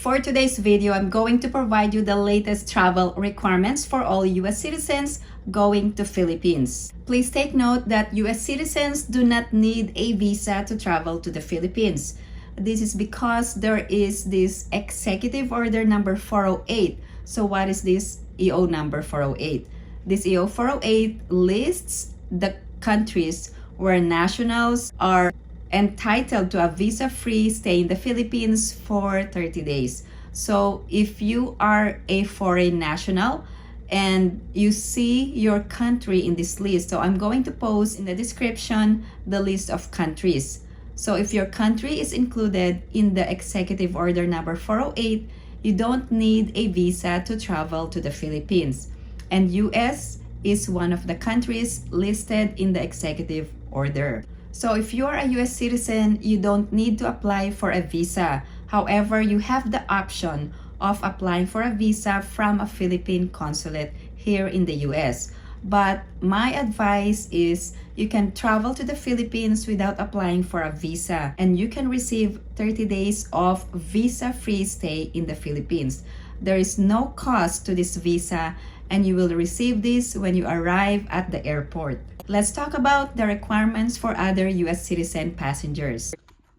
For today's video, I'm going to provide you the latest travel requirements for all US citizens going to Philippines. Please take note that US citizens do not need a visa to travel to the Philippines. This is because there is this Executive Order number 408. So what is this EO number 408? This EO 408 lists the countries where nationals are entitled to a visa-free stay in the Philippines for 30 days. So if you are a foreign national and you see your country in this list, so I'm going to post in the description the list of countries. So if your country is included in the Executive Order number 408, you don't need a visa to travel to the Philippines. And US is one of the countries listed in the Executive Order. So if you are a US citizen, you don't need to apply for a visa. However, you have the option of applying for a visa from a Philippine consulate here in the US. But my advice is you can travel to the Philippines without applying for a visa, and you can receive 30 days of visa-free stay in the Philippines. There is no cost to this visa, and you will receive this when you arrive at the airport. Let's talk about the requirements for other US citizen passengers.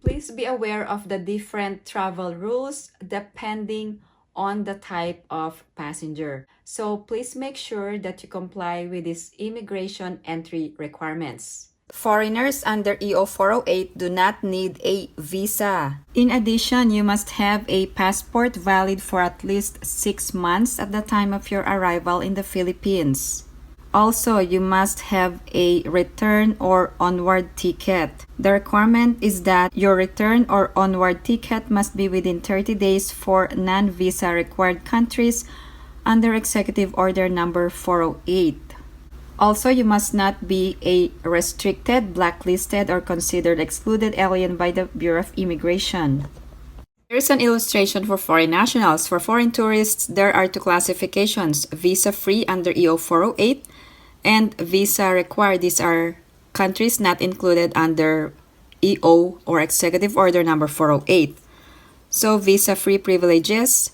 Please be aware of the different travel rules depending on the type of passenger. So please make sure that you comply with these immigration entry requirements. Foreigners under EO 408 do not need a visa. In addition, you must have a passport valid for at least 6 months at the time of your arrival in the Philippines. Also, you must have a return or onward ticket. The requirement is that your return or onward ticket must be within 30 days for non-visa required countries under Executive Order number 408. Also, you must not be a restricted, blacklisted, or considered excluded alien by the Bureau of Immigration. Here's an illustration for foreign nationals. For foreign tourists, there are two classifications: visa-free under EO 408 and visa required. These are countries not included under EO or Executive Order number 408. So visa-free privileges,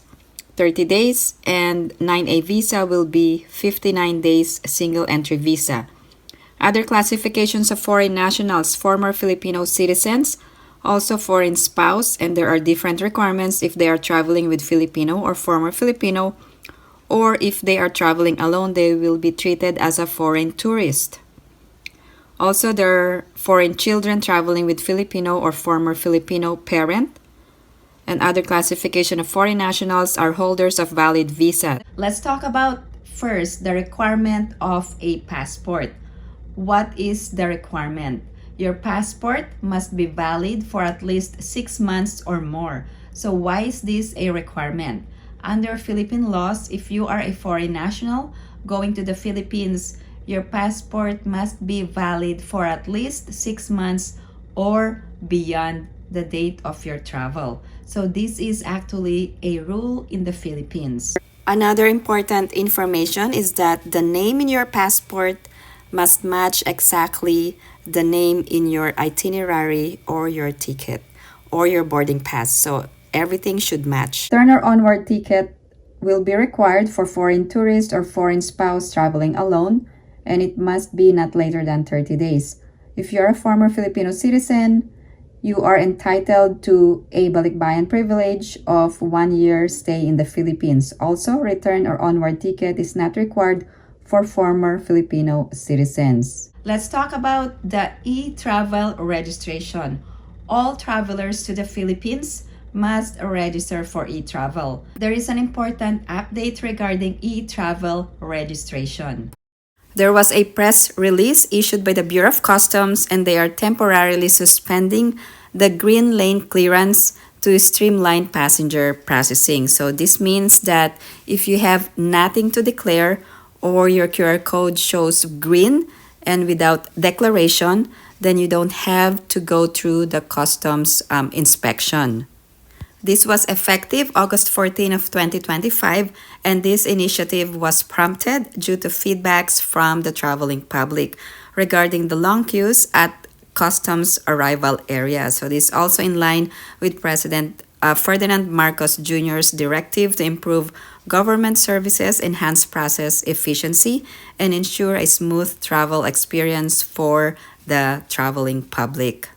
30 days, and 9A visa will be 59 days single entry visa. Other classifications of foreign nationals: former Filipino citizens, also foreign spouse, and there are different requirements if they are traveling with Filipino or former Filipino, or if they are traveling alone, they will be treated as a foreign tourist. Also, there are foreign children traveling with Filipino or former Filipino parent. And other classification of foreign nationals are holders of valid visa. Let's talk about first the requirement of a passport. What is the requirement? Your passport must be valid for at least 6 months or more. So why is this a requirement? Under Philippine laws, if you are a foreign national going to the Philippines, your passport must be valid for at least 6 months or beyond the date of your travel. So this is actually a rule in the Philippines. Another important information is that the name in your passport must match exactly the name in your itinerary or your ticket or your boarding pass. So everything should match. Return or onward ticket will be required for foreign tourist or foreign spouse traveling alone, and it must be not later than 30 days. If you are a former Filipino citizen, you are entitled to a balikbayan privilege of 1 year stay in the Philippines. Also, return or onward ticket is not required for former Filipino citizens. Let's talk about the e-travel registration. All travelers to the Philippines must register for e-travel. There is an important update regarding e-travel registration. There was a press release issued by the Bureau of Customs, and they are temporarily suspending the green lane clearance to streamline passenger processing. So this means that if you have nothing to declare or your QR code shows green and without declaration, then you don't have to go through the customs inspection. This was effective August 14 of 2025, and this initiative was prompted due to feedbacks from the traveling public regarding the long queues at customs arrival area. So this is also in line with President Ferdinand Marcos Jr.'s directive to improve government services, enhance process efficiency, and ensure a smooth travel experience for the traveling public.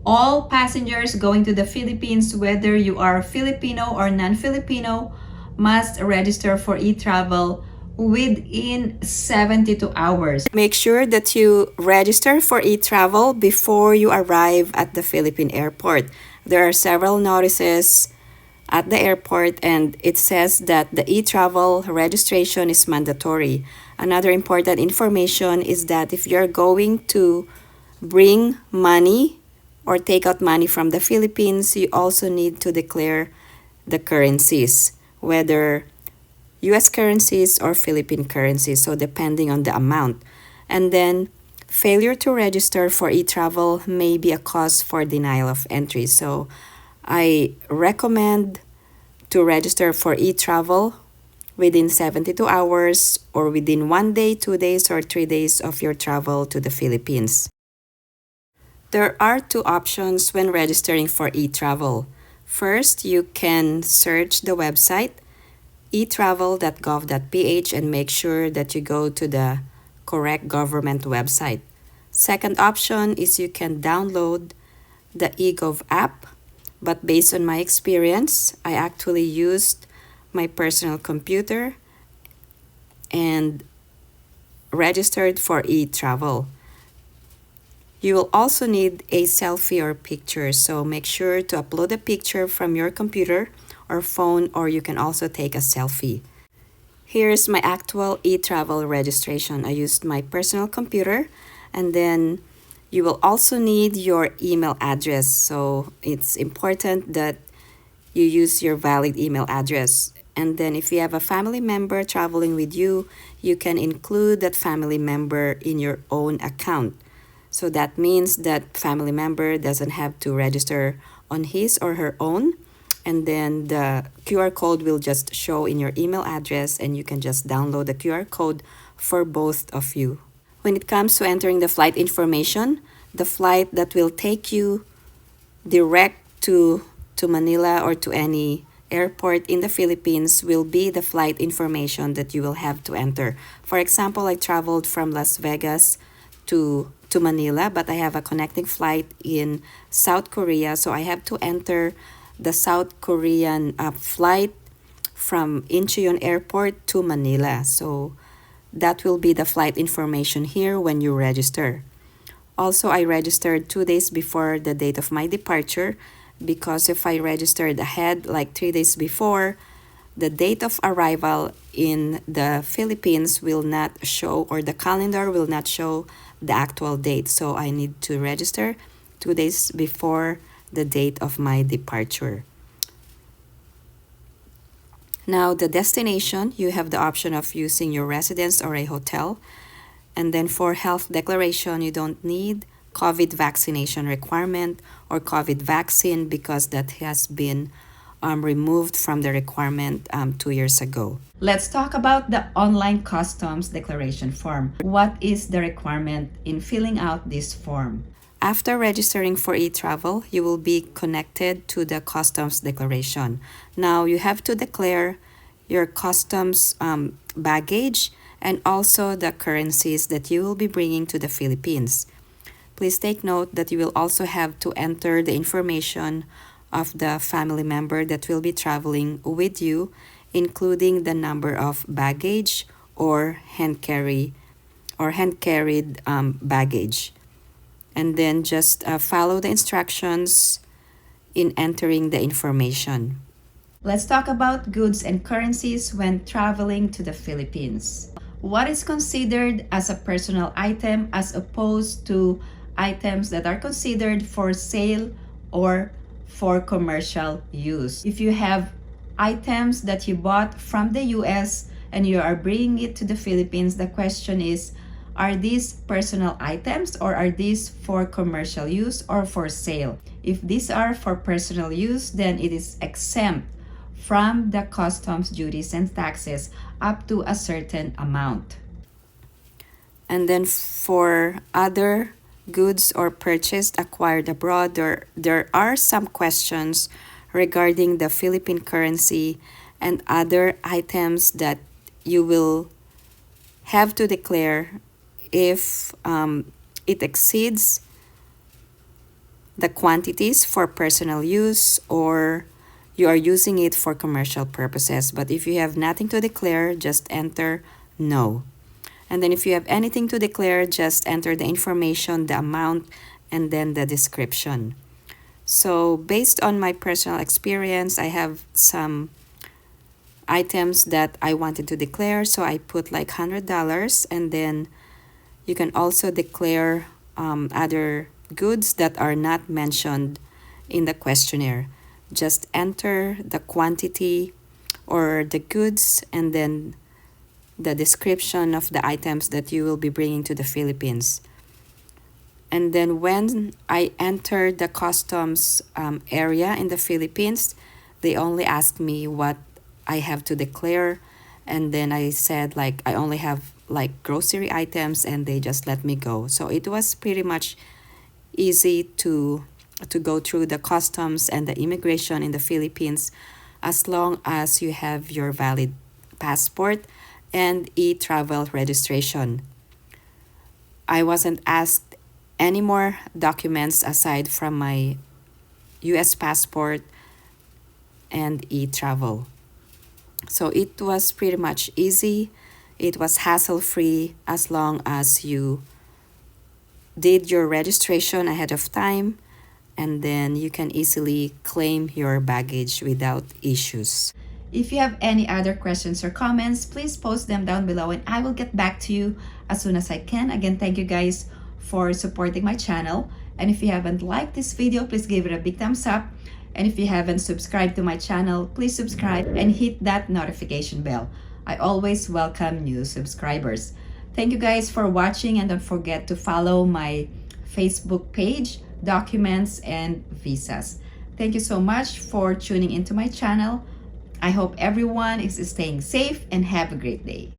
All passengers going to the Philippines, whether you are Filipino or non-Filipino, must register for e-travel within 72 hours. Make sure that you register for e-travel before you arrive at the Philippine airport. There are several notices at the airport, and it says that the e-travel registration is mandatory. Another important information is that if you're going to bring money or take out money from the Philippines, you also need to declare the currencies, whether US currencies or Philippine currencies, so depending on the amount. And then failure to register for e-travel may be a cause for denial of entry. So I recommend to register for e-travel within 72 hours or within 1 day, 2 days, or 3 days of your travel to the Philippines. There are two options when registering for e-travel. First, you can search the website etravel.gov.ph and make sure that you go to the correct government website. Second option is you can download the eGov app, but based on my experience, I actually used my personal computer and registered for e-travel. You will also need a selfie or picture, so make sure to upload a picture from your computer or phone, or you can also take a selfie. Here's my actual e-travel registration. I used my personal computer, and then you will also need your email address. So it's important that you use your valid email address. And then if you have a family member traveling with you, you can include that family member in your own account. So that means that family member doesn't have to register on his or her own. And then the QR code will just show in your email address, and you can just download the QR code for both of you. When it comes to entering the flight information, the flight that will take you direct to Manila or to any airport in the Philippines will be the flight information that you will have to enter. For example, I traveled from Las Vegas to Manila, but I have a connecting flight in South Korea, so I have to enter the South Korean flight from Incheon Airport to Manila. So that will be the flight information here when you register. Also, I registered 2 days before the date of my departure, because if I registered ahead, like 3 days before, the date of arrival in the Philippines will not show, or the calendar will not show the actual date. So I need to register 2 days before the date of my departure. Now, the destination, you have the option of using your residence or a hotel. And then for health declaration, you don't need COVID vaccination requirement or COVID vaccine, because that has been removed from the requirement 2 years ago. Let's talk about the online customs declaration form. What is the requirement in filling out this form? After registering for e-travel, you will be connected to the customs declaration. Now, you have to declare your customs baggage and also the currencies that you will be bringing to the Philippines. Please take note that you will also have to enter the information of the family member that will be traveling with you, including the number of baggage or hand-carried baggage. And then just follow the instructions in entering the information. Let's talk about goods and currencies when traveling to the Philippines. What is considered as a personal item as opposed to items that are considered for sale or for commercial use? If you have items that you bought from the US and you are bringing it to the Philippines, the question is, are these personal items or are these for commercial use or for sale? If these are for personal use, then it is exempt from the customs duties and taxes up to a certain amount. And then for other goods or purchased acquired abroad, there are some questions regarding the Philippine currency and other items that you will have to declare if it exceeds the quantities for personal use or you are using it for commercial purposes. But if you have nothing to declare, just enter no. And then if you have anything to declare, just enter the information, the amount, and then the description. So based on my personal experience, I have some items that I wanted to declare. So I put like $100, and then you can also declare other goods that are not mentioned in the questionnaire. Just enter the quantity or the goods and then the description of the items that you will be bringing to the Philippines. And then when I entered the customs area in the Philippines, they only asked me what I have to declare. And then I said like I only have like grocery items, and they just let me go. So it was pretty much easy to go through the customs and the immigration in the Philippines as long as you have your valid passport and e-travel registration. I wasn't asked any more documents aside from my US passport and e-travel. So it was pretty much easy. It was hassle-free as long as you did your registration ahead of time, and then you can easily claim your baggage without issues. If you have any other questions or comments, please post them down below and I will get back to you as soon as I can. Again, thank you guys for supporting my channel. And if you haven't liked this video, please give it a big thumbs up. And if you haven't subscribed to my channel, please subscribe and hit that notification bell. I always welcome new subscribers. Thank you guys for watching, and don't forget to follow my Facebook page, Documents and Visas. Thank you so much for tuning into my channel. I hope everyone is staying safe and have a great day.